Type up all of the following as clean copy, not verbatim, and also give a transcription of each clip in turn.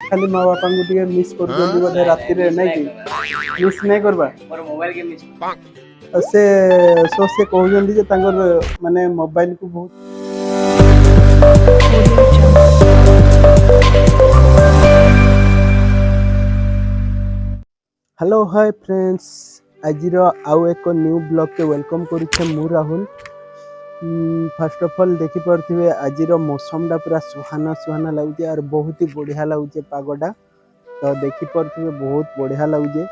खाली माँ बापा को टे मिस कर बोधे राति नहीं कि मिस नहीं करवा से सो से कहते जे माने मोबाइल को बहुत हेलो हाय फ्रेंड्स आज आउ एक न्यू ब्लॉग के वेलकम करुचे मु राहुल। फर्स्ट ऑफ ऑल देखी पारे आज मौसम पूरा सुहाना सुहाना लगुचे और बहुत ही बढ़िया लगुचे पागटा तो देखी पारे बहुत बढ़िया लगुचे।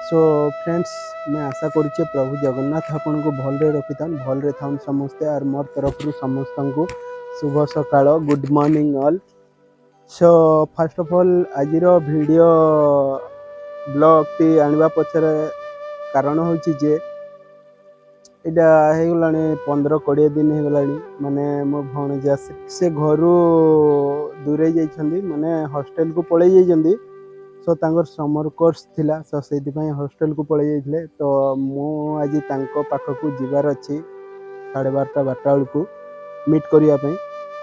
सो फ्रेंड्स मैं आशा करुचे प्रभु जगन्नाथ आपन को भलरे रखिथान भलरे थाउन समस्ते और मोर तरफ समस्त को शुभ सकाळ good morning all. So first of all आज वीडियो ब्लॉग टी आनिबा पछरे कारण होची जे इटा हे गलानी 15-20 दिन हे गलानी माने मो भणजा से घरु दूरे जाइछंदी माने हॉस्टल को पळै जाइछंदी। सो तांगर समर कोर्स थिला सो सेति पय हॉस्टल को पळै जाइथले तो मो आज तांको पाख को जिबार अछि 12:30 को मीट करिया पय।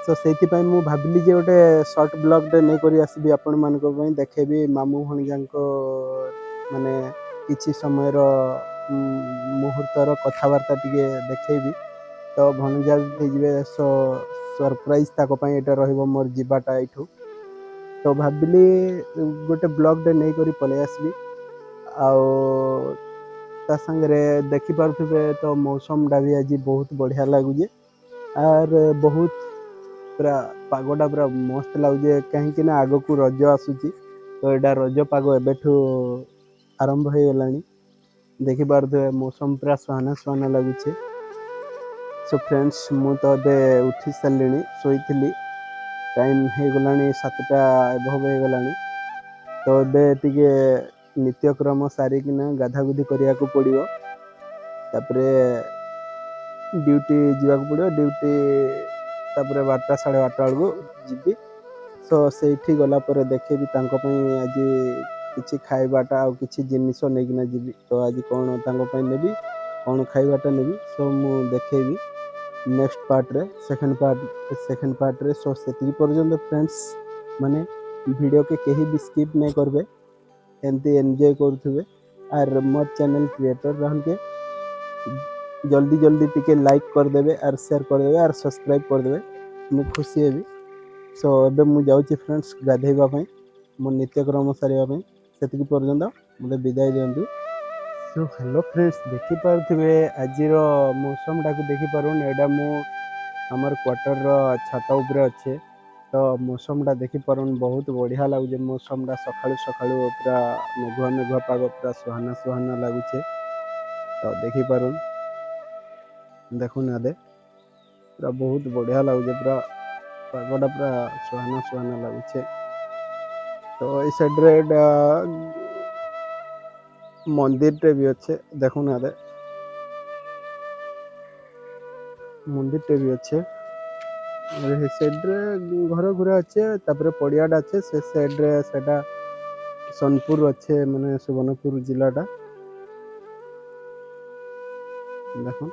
सो सेति पय मु भाबिली जे ओटे शॉर्ट ब्लॉग डे नै करि आसीबी आपण मान को पय देखेबी मामू भणजांको माने किछि समय रो मुहूर्तर कथबार्ता टिके देखेबी तो भणजा भेजबे सो सरप्राइज ताको पय एटा रहइबो मोर जिबाटा इठू तो भाबिली गोटे ब्लॉग डे नहीं करी पले आसबी आउ ता संगे देखी पारुथिबे तो मौसम डा भी आज बहुत बढ़िया लगुजे और बहुत पूरा पागोटा पूरा मस्त लगुजे कहीं ना आगो को रज आसुची तो एटा रज पाग एबेठू आरंभ हो गलानी देखी पारुथिबे मौसम पूरा सुहाना सुहाना लगुचे। सो फ्रेंड्स मु तो अबे उठी सारलिनी सोईथिली टाइम हो गलानी 7टा एभव हो गलानी तो एबे टिके नित्यक्रम सारिकिना गाधागुधी करिया को पड़ियो तापरे ड्यूटी जीवा को पड़ियो ड्यूटी तापरे 12टा 12:30 को जीबी। सो सेठी गला पर देखेबी तांको पई आज किछि खाइबाटा आ किछि जिनिस नेगिना जीबी तो आज कोन तांको पई नेबी कोन खाइबाटा नेबी सो मु देखेबी नेक्स्ट पार्ट रे सेकंड पार्ट रे। सो सेति पर्यंत फ्रेंड्स माने वीडियो के कहीं भी स्किप नहीं करबे एमती एंजॉय करुवे और मोर चैनल क्रिएटर रहन के जल्दी जल्दी टिके लाइक करदेवे और शेयर करदेवे और सब्सक्राइब करदेवे मैं खुशी हेबी। सो एबे मु जाउची फ्रेंड्स गाधेबा पई मो नित्यक्रम सारिबा पई सेति पर्यंत मते विदाय दियंतु। सो हेलो फ्रेंड्स देखि पारुथिबे आजिरो मौसम डाकू देखि पारुन एडा मु हमर क्वार्टर रो छात ऊपर अच्छे तो मौसम टा देखी पारुन बहुत बढ़िया लगुचे मौसम टा सकाळु सकाळु पूरा मेघुआ मेघुआ पाग पूरा सुहाना सुहाना लगुचे तो देखी पारुन देखुन आदे पूरा बहुत बढ़िया लगुचे पूरा पागटा पूरा सुहाना सुहाना लगुचे। तो इस साइड रे मंदिर टे भी अच्छे देखुन आदे मंदिर टे भी अच्छे साइड रे घर घुरा अच्छे तापरे पड़ियाटा अच्छे से साइड रे सेटा सोनपुर अच्छे माने सुवर्णपुर जिलाटा देखो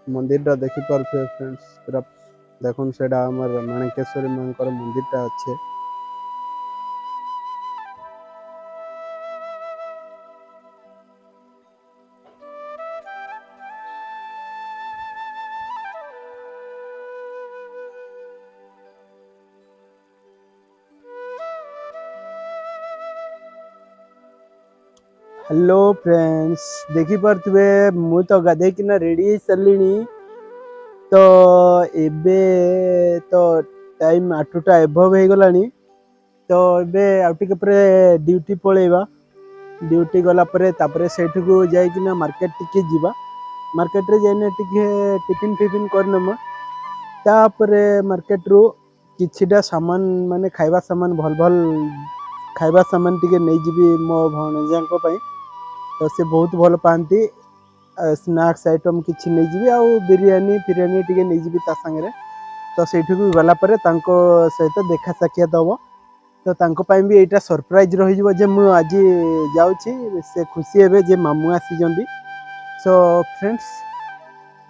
मंदिरटा देखि पारुथे फ्रेंड्स पूरा देखुन सेटा हमर माणिकेश्वरी मांकर मंदिरटा अच्छे। हेलो फ्रेंड्स देखी पारे मु तो गाधे किना रेडी सारे तो एबे तो टाइम 8टा एभव हो गलानी तो एबे आउटिके परे ड्यूटी पळेबा ड्यूटी गला परे तापरे सेठ को जाइकिना मार्केट टिके जीवा मार्केट रे जाइने टिके टिफिन फिफिन करनमा तापरे मार्केट रो किछिटा सामान माने खाइबा सामान भल भल खाइबा सामान टिके नै जीबी मो भणजांको पई तो से बहुत भल पाती स्नैक्स आइटम किसी नहीं जी आ बिरियानी फिरियानी टे नहीं जी संगे तो सेठी को गला पर सहित देखा साक्षात हम तो तांको भी यहाँ सरप्राइज रही मु आज जाऊँगी से खुशी हे जे मामू आसी। सो फ्रेंड्स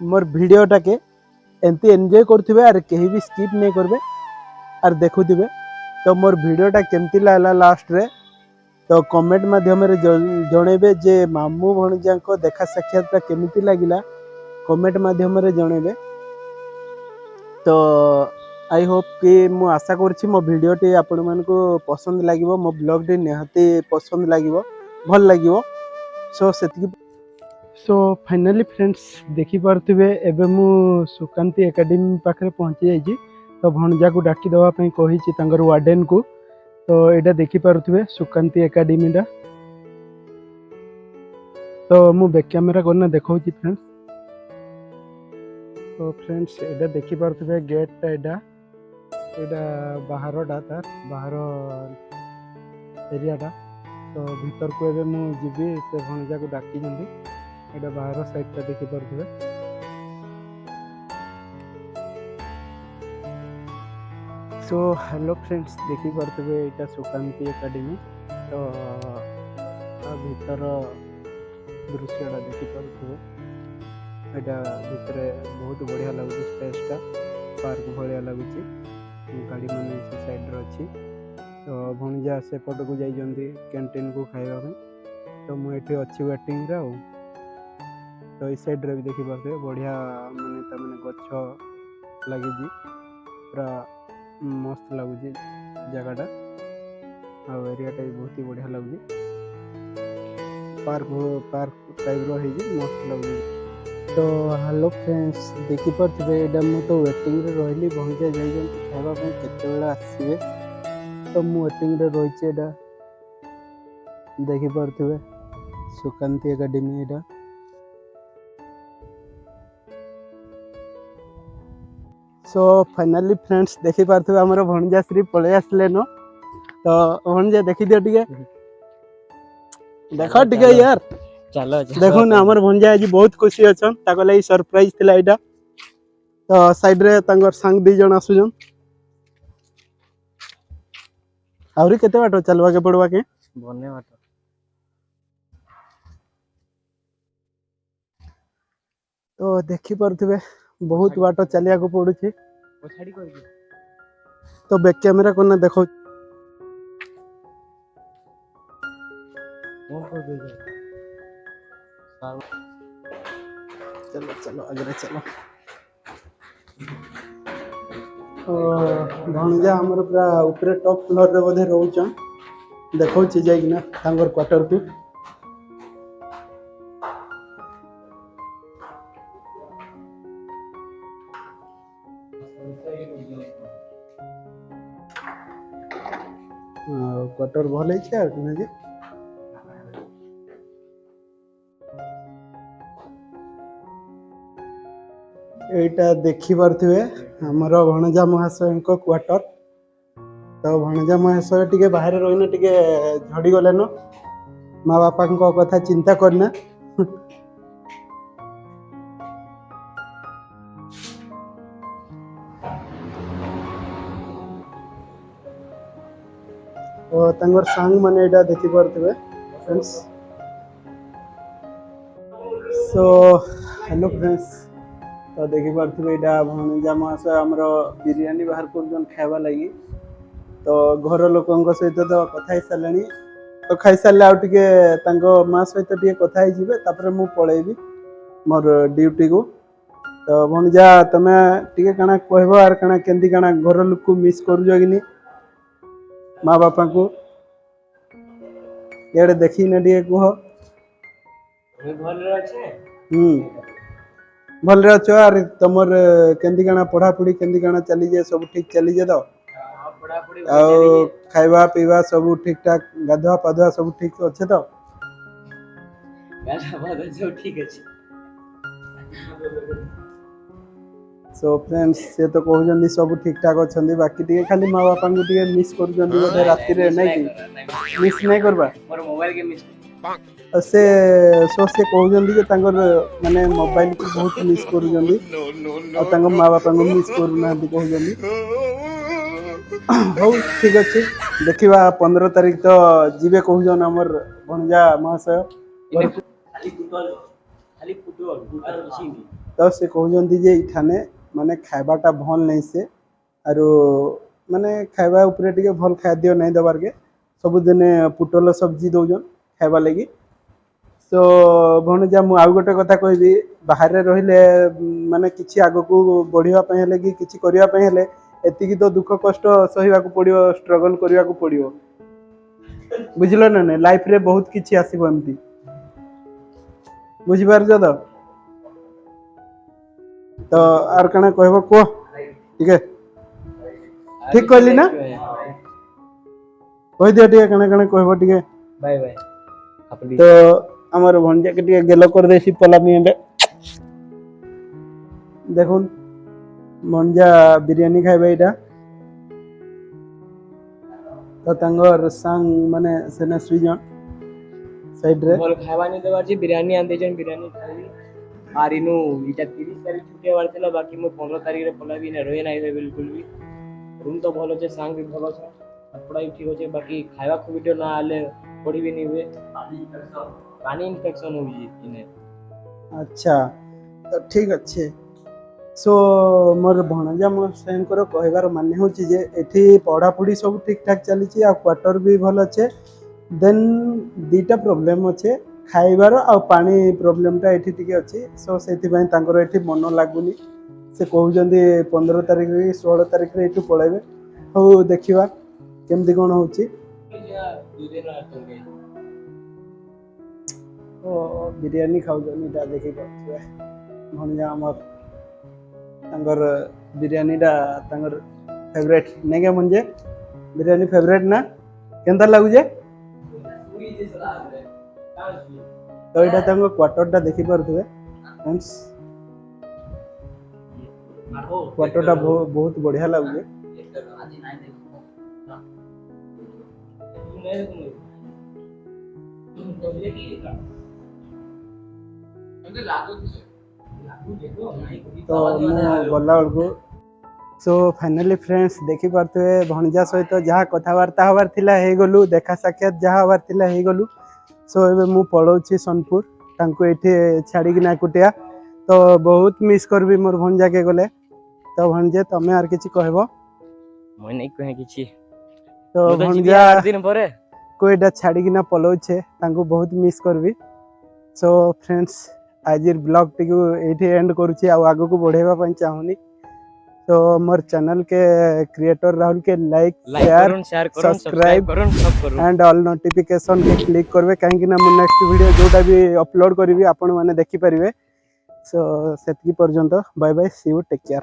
मोर वीडियोटा के एमती एंजॉय करथिबे आर केही भी स्किप नहीं करबे आर देखुथिबे। तो मोर वीडियोटा केमती लागला लास्ट रे तो कमेंट माध्यम जणेबे जे मामू भणजा को देखा साक्षात केमती लागिला कमेंट माध्यम जणेबे। तो आई होप कि मु आशा करछि मो वीडियोटी आपण मानको पसंद लागिवो मो ब्लॉगटी निहाती पसंद लागिवो भल लागिवो। सो सेतिकी सो फाइनली फ्रेंड्स देखि पारथिबे एबे मु सुकांती एकेडमी पाखरे पहुंची जाइछि। तो भणजा को डाकी दवा पई कहिछि तांगर वार्डन को। तो एटा देखि पारथिबे सुकांती एकेडमी दा। तो मु बैक कैमरा करना देखाउछि फ्रेंड्स। तो फ्रेंड्स एटा देखि पारथिबे गेट एटा बाहर तार बाहर एरियाटा। तो भीतर को एबे मु जिबी से भणजा को डाकी जंदी एटा बाहर साइडटा देखि पारथिबे। सो हेलो फ्रेंड्स देखि पारथिबे एटा सुकांती एकेडमी। तो भीतर दृश्यटा देखि पारथिबे एटा भीतर बहुत बढ़िया लगुच स्पेसटा पार्क भलिया लगुच गाड़ी माने से साइड रे अछि। तो भणजा से पट को जाई जंदी कैंटीन को खाइबा में। तो मु एठी अछि वेटिंग रे। तो इस साइड रे भी देखि पारथिबे बढ़िया माने त माने गच्छ लागि जी पूरा मस्त लगुच जगहटा आ एरियाटा भी बहुत ही बढ़िया लगुच पार्क टाइप रो है जी मस्त लगुच। तो हेलो फ्रेंड्स देखि पारथिबे एडा मु तो वेटिंग रे रहली भणजा जाई जंती खाइबा पे केते बेला आसीबे। तो मु वेटिंग रे रहिचे एडा देखि पारथिबे सुकांती एकेडमी एडा। सो फाइनली फ्रेंड्स देखि पारथिबे हमर भणजा श्री पळे आसले न। तो भणजा देखि दियो टिके देखो टिके यार चलो देखो ना हमर भणजा आज बहुत खुशी अछन ताको लागि सरप्राइज थिला एटा। तो साइड रे तांगर संग दी जण आसुजन आउरी केते बाटो चलवा के पड़वा के बने बाटो। तो देखि पारथिबे बहुत बाटो चलिया को पड़ुछि। पछाड़ी कर दे। तो बैक कैमरा कोना देखो फोन कर दे। चलो चलो आगे चलो। भणजा हमर पूरा ऊपर टॉप फ्लोर रे बोधे रहउछन देखौ छी जाई ना तांगर क्वार्टर को। क्वार्टर भले छै यार ना जी। एटा देखि पारथिबे हमर भणजा महाशय को क्वार्टर। तो भणजा महाशय टिके बाहर रहिना टिके झड़ी गले न माँ बापा को कथा चिंता करना। तो तांगर सांग माने एटा देखि पारथिबे फ्रेंड्स। सो हेलो फ्रेंड्स तो देखि पारथिबे एटा भणजा महाशय हमरो बिरयानी बाहर करजन खाइबा लागि। तो घर लोकन सहित तो कथा ही सालानी। तो खाई सारे आउ टिके तांको माँ सहित टिके कथा ही जिबे तापर मु पळेबी मोर ड्यूटी को। तो भणजा तमे टिके काना कहबो आर काना केंदी काना घर लोक को मिस करजो कि नी माँ बापा को एडे देखि न टिके कहो। भल रे अछो आर तमर केंदी काना पढ़ा पढ़ी केंदी काना चली जे सब ठीक चली जे। तो खाइबा पीवा सब ठीक ठाक गाधुआ पाधुआ सब ठीक अच्छे। तो सब ठीक अछि। सो फ्रेंड्स से तो कहउजंदी सब ठीक ठाक अछंदी बाकी टिके खाली माँ बापा को टिके मिस करजंदी बोधे राति रे नै कि मिस नै करबा मोर मोबाइल के मिस से सो से कहउजंदी जे तांगर माने मोबाइल को बहुत मिस करजंदी और तांगर माँ बापा को मिस करना दी कहउजंदी। हो ठीक अच्छे देखा 15 तारीख तो जीवे कहून आमर भणजा महाशय तो से कहते जे इठाने माने खाइबाटा भल नहीं से आरो माने खाइबा उपरे टिके भल खाद्य नहीं दबार के सबुदिन पुटल सब्जी दौजन खाइबा लगी। सो भणजा मु आउ गोटे कथा कहबी बाहर रहिले माने किछि आगो को बढ़िया पे हेले कि किछि करिया पे हेले एतिकी तो दुख कष्ट सहिबा को पड़ियो स्ट्रगल करिया को पड़ियो बुझलो ना ने लाइफ रे बहुत किछि आसीबो एमती बुझी पारछ तो आर कना कहबो को ठीक है ठीक कहली ना कह दियो ठीक कना कना कहबो ठीक है बाय बाय अपनी तो हमारे भंजा के टिके गेलो कर देसी पलामी एबे देखुन भंजा बिरयानी खाइबे एटा तो तंगर संग माने सेने सुइजन साइड रे बोल खावा नहीं देबार छी बिरयानी आन देजन बिरयानी खाई आर इनु इटा 30 तारिख छुटे वाला थिला बाकी मो 15 तारिख रे पलाबी ने रहे नाही बिल्कुल भी रूम तो भलो छे सांग भी भलो छे पढ़ाई ठीक होचे बाकी खाइबा को वीडियो ना आले पढ़ी भी नहीं हुए पानी इन्फेक्शन हो जी इने अच्छा तो ठीक अच्छे सो मोर भणजा मोर सेंकर कहबार माने होची जे एठी पढ़ा पढ़ी सब ठीक ठाक चली छी आ क्वार्टर भी भल अच्छे देन दीटा प्रॉब्लम अच्छे खाइबार आ पानी प्रॉब्लम टा एठी टिके अच्छी सो सेति पय तांकर एठी मन लागुनी से कहउजंदी 15 तारिख रे 16 तारिख रे एठू पळेबे हो देखिबा केमदी कोन होची ओ बिरयानी खाउजनी ता देखि पछुए भणजा हमर तांगर बिरयानी टा तांगर फेवरेट ने के म्हणजे बिरयानी फेवरेट ना केनता लागु जे तो एटा तांगर क्वार्टर टा देखि परथुए फ्रेंड्स क्वार्टर टा बहुत बढ़िया लागु जे तो गला बेलू सो फाइनली फ्रेंड्स देखी पारे भणजा सहित जहाँ कथबार्ता हबार थिला हे गलु देखा साक्षात जहाँ हबार थिला हे गलु सो एबे मु पळौछि सोनपुर तांको एठी छाड़ीकिना एकुटिया तो बहुत मिस करबी मोर भणजा के गले तो भणजे तमे आर किछि कहबो মই नहीं कहे किछि तो भणजा दिन परे को एटा छाड़ीकिना पळौछे तांको बहुत मिस करबी सो फ्रेंड्स आज ब्लॉग टी ये एंड करुच्ची आगो को बढ़ेवा पई चाहूनी तो मोर चैनल के क्रिएटर राहुल के like share subscribe and all notification के क्लिक करबे कहीं ना मु नेक्स्ट वीडियो जोटा भी अपलोड करबी आपण माने देखि परिबे सो सेतकी पर्यंत bye bye see you take care.